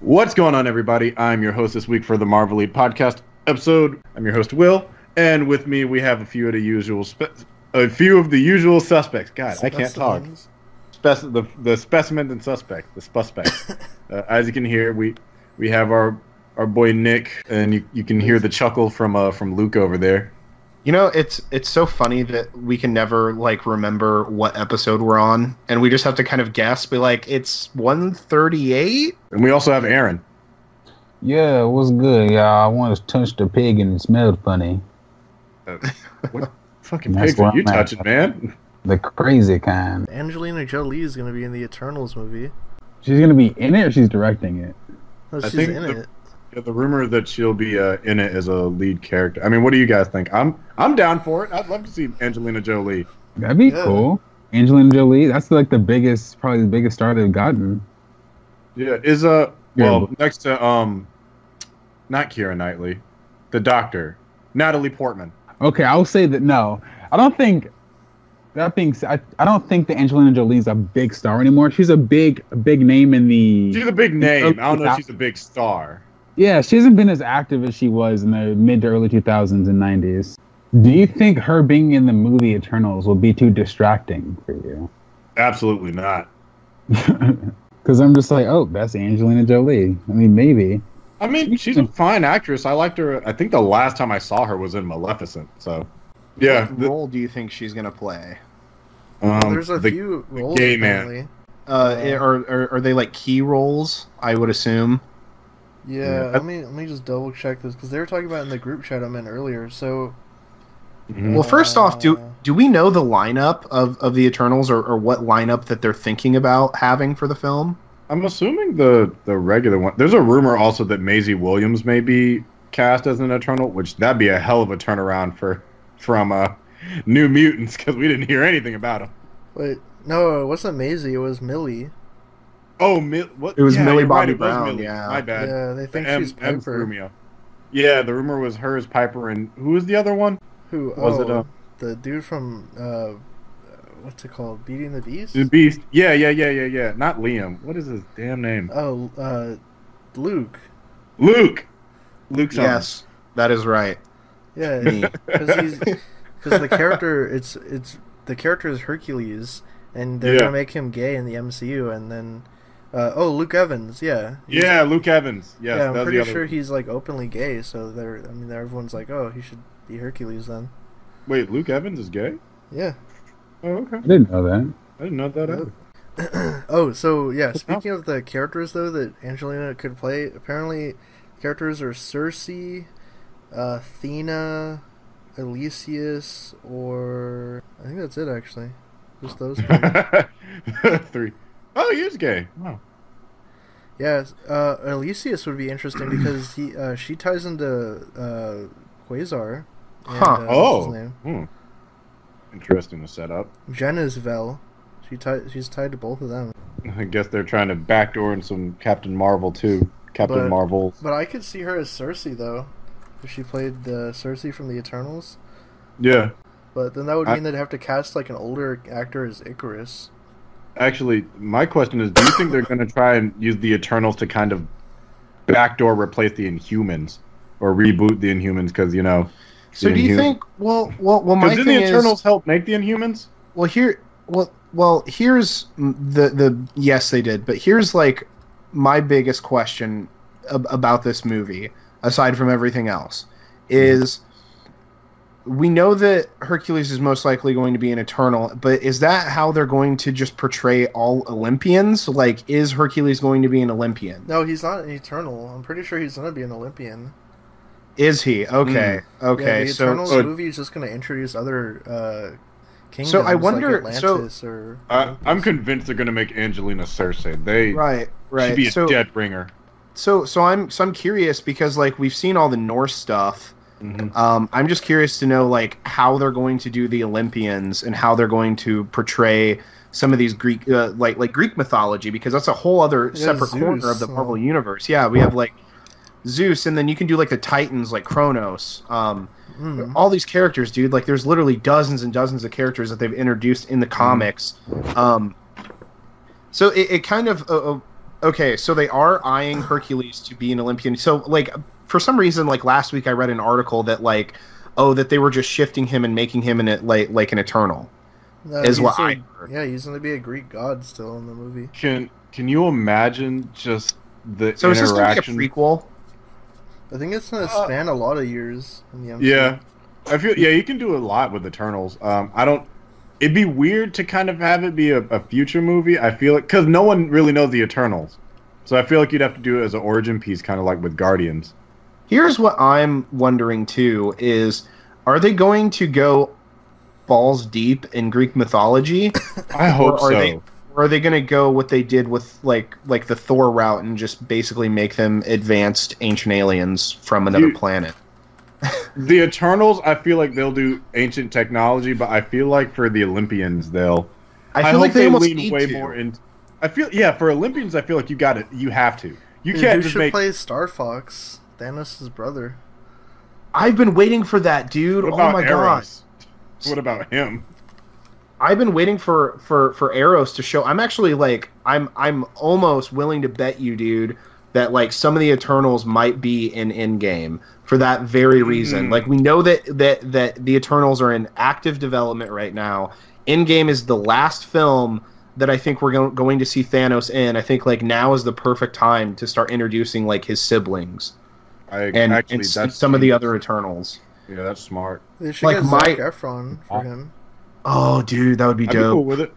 What's going on, everybody? I'm your host this week for the Marvelite podcast episode. I'm your host, Will, and with me we have a few of the usual suspects. God, I can't talk. The specimen and suspect, the suspect. As you can hear, we have our boy Nick, and you can hear the chuckle from Luke over there. You know, it's so funny that we can never remember what episode we're on, and we just have to kind of guess. Be like, it's 138, and we also have Aaron. Yeah, what's good, y'all? I once touched a pig and it smelled funny. What fucking pigs are you touching, man? The crazy kind. Angelina Jolie is going to be in the Eternals movie. She's going to be in it, or she's directing it? No, she's in it. Yeah, the rumor that she'll be in it as a lead character. I mean, what do you guys think? I'm down for it. I'd love to see Angelina Jolie. That'd be cool. Angelina Jolie. That's probably the biggest star they've gotten. Yeah, next to not Keira Knightley, the Doctor, Natalie Portman. Okay, I'll say that. No, I don't think. That being said, I don't think that Angelina Jolie's a big star anymore. She's a big name in the. She's a big name. I don't know if she's a big star. Yeah, she hasn't been as active as she was in the mid to early 2000s and 90s. Do you think her being in the movie Eternals will be too distracting for you? Absolutely not. Because I'm just like, oh, that's Angelina Jolie. I mean, maybe. I mean, she's a fine actress. I liked her. I think the last time I saw her was in Maleficent. So, yeah. What role do you think she's gonna play? There's a few roles. Gay man. Are they like key roles? I would assume. Yeah, let me just double check this because they were talking about it in the group chat I'm in earlier. So, well, first off, do we know the lineup of the Eternals or what lineup that they're thinking about having for the film? I'm assuming the regular one. There's a rumor also that Maisie Williams may be cast as an Eternal, which that'd be a hell of a turnaround from New Mutants because we didn't hear anything about him. Wait, no, it wasn't Maisie. It was Millie. Oh, what? It was Millie Bobby right, Brown. Millie. Yeah, my bad. Yeah, they think she's Piper. Yeah, the rumor was her as Piper, and who was the other one? Who was it? The dude from what's it called? Beating the Beast. The Beast. Yeah. Not Liam. What is his damn name? Oh, Luke. Luke. Yes, that is right. Yeah, because the character the character is Hercules, and they're gonna make him gay in the MCU, and then Luke Evans, Luke Evans, yeah, I'm pretty sure he's openly gay, so everyone's like, oh, he should be Hercules then. Wait, Luke Evans is gay? Yeah. Oh, okay. I didn't know that. I didn't know that either. Oh, so yeah, speaking of the characters though that Angelina could play, apparently characters are Cersei, Athena, Elysius, or I think that's it actually. Just those three. Three. Oh, he is gay. Wow. Yeah, Elysius would be interesting because she ties into Quasar. And, what's his name? Interesting to set up. Jen is Vel. She's tied to both of them. I guess they're trying to backdoor in some Captain Marvel too. Marvel. But I could see her as Cersei though, if she played Cersei from the Eternals. Yeah. But then that would mean they'd have to cast an older actor as Icarus. Actually, my question is, do you think they're going to try and use the Eternals to kind of backdoor replace the Inhumans or reboot the Inhumans? Because So do you think? Well, my thing didn't the Eternals help make the Inhumans? Here's the yes, they did. But here's my biggest question about this movie, aside from everything else, is we know that Hercules is most likely going to be an Eternal, but is that how they're going to just portray all Olympians? Is Hercules going to be an Olympian? No, he's not an Eternal. I'm pretty sure he's going to be an Olympian. Is he? Okay. Okay. Yeah, the Eternals movie is just going to introduce other kingdoms. So I wonder. Atlantis I'm convinced they're going to make Angelina Cersei. Right. She'd be a dead bringer. So I'm curious because we've seen all the Norse stuff. Mm-hmm. I'm just curious to know how they're going to do the Olympians and how they're going to portray some of these Greek Greek mythology, because that's a whole other separate corner of the Marvel universe. Yeah, we have Zeus, and then you can do the Titans like Kronos. All these characters, dude. There's literally dozens and dozens of characters that they've introduced in the comics. So it kind of okay, so they are eyeing Hercules to be an Olympian. So, like, for some reason, like last week, I read an article that like, oh, that they were just shifting him and making him like an Eternal. No, Is what I heard. Yeah, he's gonna be a Greek god still in the movie. Can you imagine just the So is this gonna interaction? be a prequel? I think it's gonna span a lot of years in the MCU. Yeah, I feel you can do a lot with Eternals. I don't. It'd be weird to kind of have it be a future movie. I feel like because no one really knows the Eternals, so I feel like you'd have to do it as an origin piece, kind of like with Guardians. Here's what I'm wondering too: is are they going to go balls deep in Greek mythology? I hope so. Or are they going to go what they did with like the Thor route and just basically make them advanced ancient aliens from another planet? The Eternals, I feel like they'll do ancient technology, but I feel like for the Olympians, I feel like they almost lean need way to. more in. I feel for Olympians, I feel like you have to. You Dude, can't who just should make. play Star Fox? Thanos' brother. I've been waiting for that, dude. What Oh about my god. Eros? What about him? I've been waiting for Eros to show. I'm actually like I'm almost willing to bet you, dude, that like some of the Eternals might be in Endgame for that very reason. Like we know that the Eternals are in active development right now. Endgame is the last film that I think we're going to see Thanos in. I think like now is the perfect time to start introducing like his siblings and some of the other Eternals. Yeah, that's smart. They should Like get Zac Efron for him. Oh, dude, that would be I'd dope. be cool with it.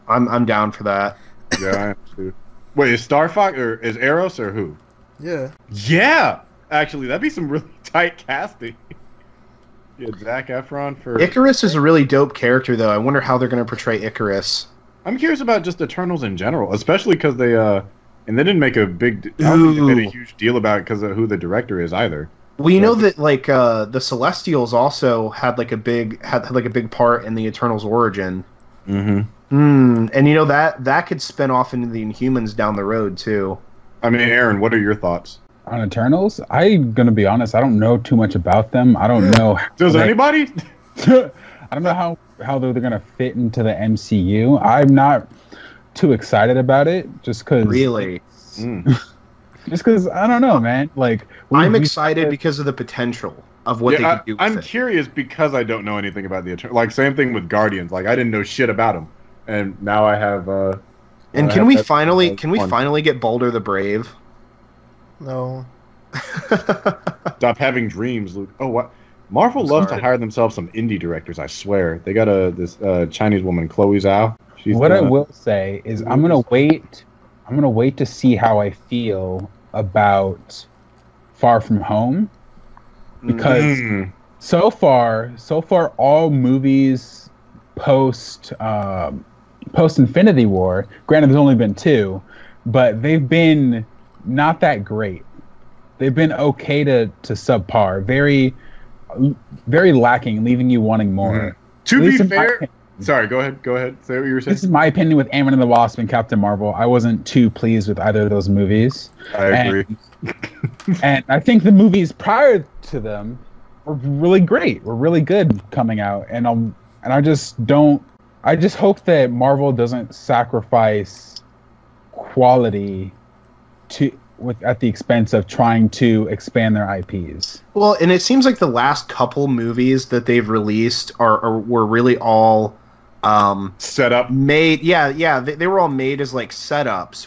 I'm down for that. Yeah, I am too. Wait, is Star Fox or is Eros or who? Yeah. Yeah, actually, that'd be some really tight casting. Yeah, Zac Efron for Icarus is a really dope character, though. I wonder how they're going to portray Icarus. I'm curious about just Eternals in general, especially because they and they didn't make a big. I don't think they made a huge deal about it because of who the director is either. Well, you know that like the Celestials also had like a big part in the Eternals' origin. Mm-hmm. And you know that could spin off into the Inhumans down the road too. I mean, Aaron, what are your thoughts on Eternals? I'm gonna be honest. I don't know too much about them. I don't know. Does anybody? I don't know how they're gonna fit into the MCU. I'm not too excited about it, just because. Really. Just because I don't know, man. Like I'm excited because of the potential of what they could do. I'm curious because I don't know anything about the Eternals. Like same thing with Guardians. Like I didn't know shit about them, and now I have. And can we finally get Baldur the Brave? No. Stop having dreams, Luke. Oh, what? Marvel loves to hire themselves some indie directors. I swear they got this Chinese woman, Chloe Zhao. What I will say is I'm gonna wait to see how I feel about Far From Home, because so far all movies post Infinity War, granted there's only been 2, but they've been not that great. They've been okay to subpar, very very lacking, leaving you wanting more. To be fair, sorry, go ahead. Say what you were saying. This is my opinion with Ant-Man and the Wasp and Captain Marvel. I wasn't too pleased with either of those movies. I agree. And I think the movies prior to them were really great. Were really good coming out. And I just hope that Marvel doesn't sacrifice quality at the expense of trying to expand their IPs. Well, and it seems like the last couple movies that they've released were really all set up, made. They were all made as like setups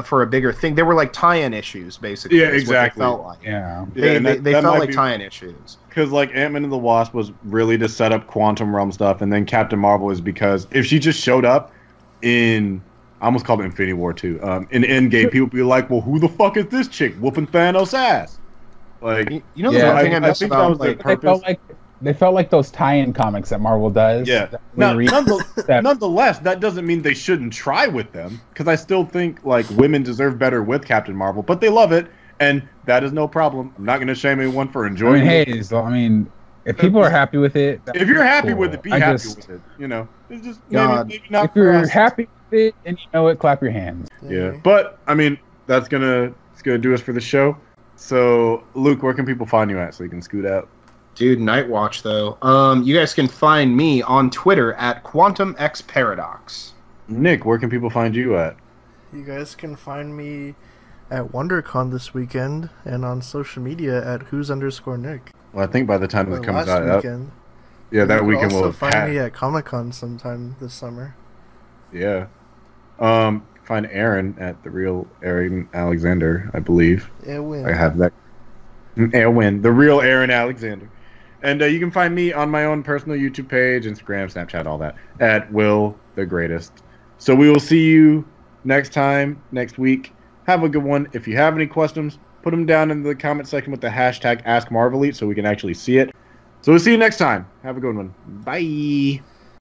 for a bigger thing. They were like tie-in issues, basically. Yeah, exactly. What they felt like. They felt like tie-in issues. Because like Ant-Man and the Wasp was really to set up Quantum Realm stuff, and then Captain Marvel is because if she just showed up in, I almost called it Infinity War 2, in Endgame, people would be like, well, who the fuck is this chick whooping Thanos' ass? Like, the one thing I miss about that was the purpose. They felt like those tie-in comics that Marvel does. Yeah. Nonetheless, that doesn't mean they shouldn't try with them, because I still think like women deserve better with Captain Marvel, but they love it, and that is no problem. I'm not going to shame anyone for enjoying it. If people are happy with it, if you're happy with it, be happy with it. You know, it's just maybe not. If you're happy with it and you know it, clap your hands. Yeah, but I mean, it's gonna do us for the show. So, Luke, where can people find you at so you can scoot out? Dude, Night Watch though. You guys can find me on Twitter at QuantumXParadox. Nick, where can people find you at? You guys can find me at WonderCon this weekend and on social media at who's_Nick. Well, I think by the time this comes last out, weekend. that weekend will will also have find me at Comic-Con sometime this summer. Yeah. Find Aaron at the real Aaron Alexander, I believe. Erwin. I have that. Erwin, the real Aaron Alexander. And you can find me on my own personal YouTube page, Instagram, Snapchat, all that, at Will the Greatest. So we will see you next time, next week. Have a good one. If you have any questions, put them down in the comment section with the hashtag AskMarvelite so we can actually see it. So we'll see you next time. Have a good one. Bye.